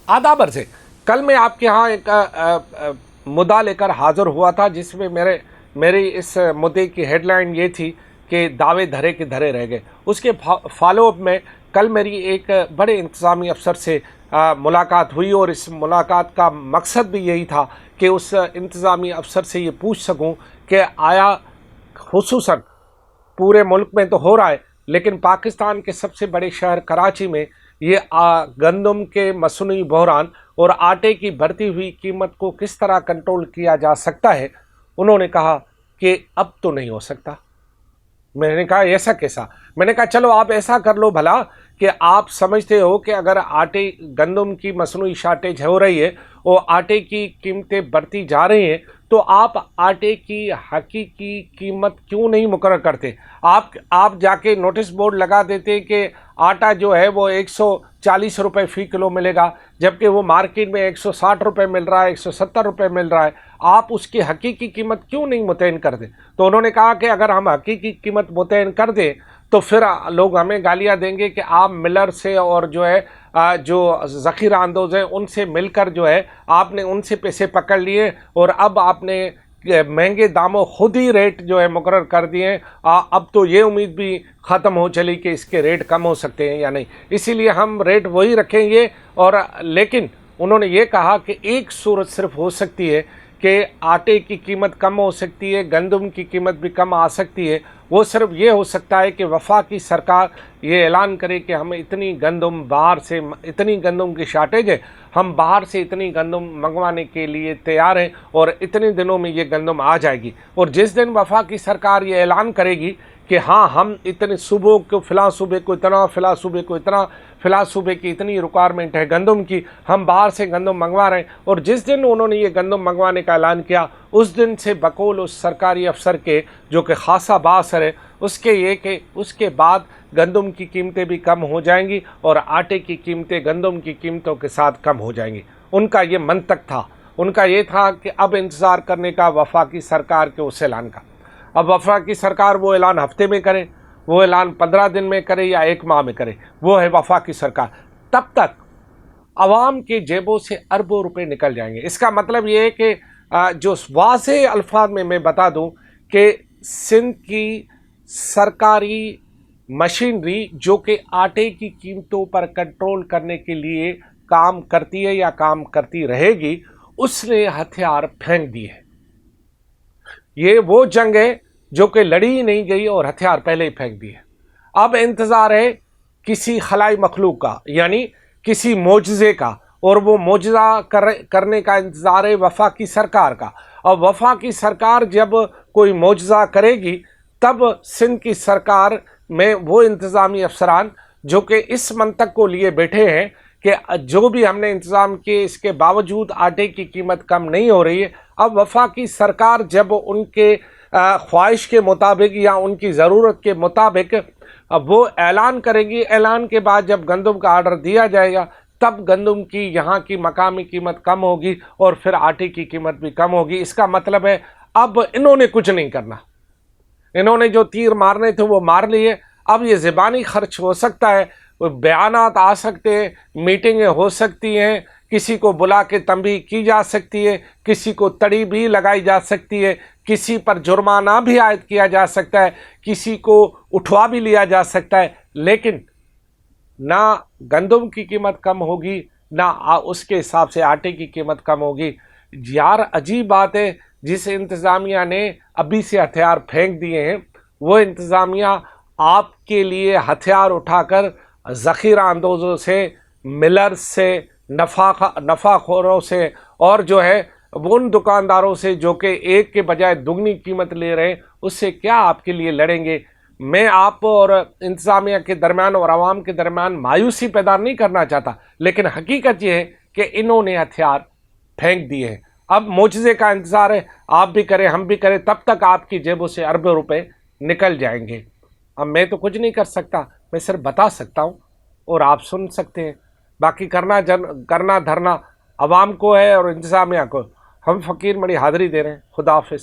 आदाब अर्ज़। कल मैं आपके यहाँ एक मुद्दा लेकर हाज़िर हुआ था जिसमें मेरी इस मुद्दे की हेडलाइन ये थी कि दावे धरे के धरे रह गए। उसके फॉलोअप में कल मेरी एक बड़े इंतज़ामी अफसर से मुलाकात हुई और इस मुलाकात का मकसद भी यही था कि उस इंतज़ामी अफसर से ये पूछ सकूं कि आया खुसूसन पूरे मुल्क में तो हो रहा है, लेकिन पाकिस्तान के सबसे बड़े शहर कराची में ये गंदम के मसनूई बहरान और आटे की बढ़ती हुई कीमत को किस तरह कंट्रोल किया जा सकता है। उन्होंने कहा कि अब तो नहीं हो सकता। मैंने कहा ऐसा कैसा? मैंने कहा चलो आप ऐसा कर लो भला कि आप समझते हो कि अगर आटे गंदम की मसनूई शार्टेज हो रही है और आटे की कीमतें बढ़ती जा रही हैं, तो आप आटे की हकीकी कीमत क्यों नहीं मुकर्रर करते? आप जाके नोटिस बोर्ड लगा देते कि आटा जो है वो 140 रुपये फ़ी किलो मिलेगा, जबकि वो मार्केट में 160 रुपये मिल रहा है, 170 रुपये मिल रहा है। आप उसकी हकीकी कीमत क्यों नहीं मुतय्यन कर दें? तो उन्होंने कहा कि अगर हम हकीकी कीमत मुतय्यन कर दें तो फिर लोग हमें गालियां देंगे कि आप मिलर से और जो है जो ज़ख़ीरा अंदोज़ हैं उनसे मिलकर जो है आपने उनसे पैसे पकड़ लिए और अब आपने महंगे दामों खुद ही रेट जो है मुकर्रर कर दिए। अब तो ये उम्मीद भी ख़त्म हो चली कि इसके रेट कम हो सकते हैं या नहीं, इसीलिए हम रेट वही रखेंगे। और लेकिन उन्होंने ये कहा कि एक सूरत सिर्फ हो सकती है कि आटे की कीमत कम हो सकती है, गंदम की कीमत भी कम आ सकती है। वो सिर्फ ये हो सकता है कि वफाकी सरकार ये ऐलान करे कि हमें इतनी गंदम बाहर से, इतनी गंदम की शार्टेज है, हम बाहर से इतनी गंदम मंगवाने के लिए तैयार हैं और इतने दिनों में ये गंदम आ जाएगी। और जिस दिन वफाकी सरकार ये ऐलान करेगी कि हाँ हम इतने सूबों को, फ़िलहाल सूबे को इतना, फ़िलहाल सूबे को इतना, फ़िलहाल सूबे की इतनी रिक्वायरमेंट है गंदम की, हम बाहर से गंदम मंगवा रहे हैं, और जिस दिन उन्होंने ये गंदम मंगवाने का ऐलान किया उस दिन से बकौल उस सरकारी अफसर के जो कि खासा बाअसर है, उसके ये कि उसके बाद गंदम की कीमतें भी कम हो जाएंगी और आटे की कीमतें गंदम की कीमतों के साथ कम हो जाएंगी। उनका ये मंतक था, उनका ये था कि अब इंतज़ार करने का वफाकी सरकार के उस ऐलान का। अब वफाकी सरकार वो ऐलान हफ्ते में करे, वो ऐलान 15 दिन में करे या 1 माह में करे, वो है वफाकी सरकार। तब तक आवाम के जेबों से अरबों रुपए निकल जाएंगे। इसका मतलब ये है कि जो वाज़े अल्फाज में मैं बता दूं कि सिंध की सरकारी मशीनरी जो कि आटे की कीमतों पर कंट्रोल करने के लिए काम करती है या काम करती रहेगी, उसने हथियार फेंक दिए हैं। ये वो जंग है जो कि लड़ी ही नहीं गई और हथियार पहले ही फेंक दिए। अब इंतज़ार है किसी खलाई मखलूक का, यानी किसी मोजज़े का, और वो मोजज़ा करने का इंतज़ार है वफाकी सरकार का। और वफाकी सरकार जब कोई मोजज़ा करेगी तब सिंध की सरकार में वो इंतज़ामी अफसरान जो कि इस मंतक को लिए बैठे हैं कि जो भी हमने इंतज़ाम किए इसके बावजूद आटे की कीमत कम नहीं हो रही है, अब वफाकी सरकार जब उनके ख्वाहिश के मुताबिक या उनकी ज़रूरत के मुताबिक अब वो ऐलान करेगी, ऐलान के बाद जब गंदम का आर्डर दिया जाएगा तब गंदम की यहाँ की मकामी कीमत कम होगी और फिर आटे की कीमत भी कम होगी। इसका मतलब है अब इन्होंने कुछ नहीं करना, इन्होंने जो तीर मारने थे वो मार लिए। अब ये ज़बानी खर्च हो सकता है, बयानात आ सकते हैं, मीटिंगें हो सकती हैं, किसी को बुला के तंबीह की जा सकती है, किसी को तड़ी भी लगाई जा सकती है, किसी पर जुर्माना भी आयद किया जा सकता है, किसी को उठवा भी लिया जा सकता है, लेकिन ना गंदम की कीमत कम होगी ना उसके हिसाब से आटे की कीमत कम होगी। यार अजीब बात है, जिस इंतज़ामिया ने अभी से हथियार फेंक दिए हैं वो इंतज़ामिया आपके लिए हथियार उठाकर ज़ख़ीरा अंदोज़ों से, मिलर से, नफ़ाखोरों से और जो है उन दुकानदारों से जो कि एक के बजाय दुगनी कीमत ले रहे हैं, उससे क्या आपके लिए लड़ेंगे। मैं आप और इंतज़ामिया के दरमियान और आवाम के दरमियान मायूसी पैदा नहीं करना चाहता, लेकिन हकीकत ये है कि इन्होंने हथियार फेंक दिए हैं। अब मोजज़े का इंतज़ार है, आप भी करें हम भी करें, तब तक आपकी जेबों से अरबों रुपए निकल जाएंगे। अब मैं तो कुछ नहीं कर सकता, मैं सिर्फ बता सकता हूँ और आप सुन सकते हैं। बाकी करना धरना आवाम को है और इंतज़ामिया को। हम फ़कीर बड़ी हाज़िरी दे रहे हैं। खुदा हाफ़िज़।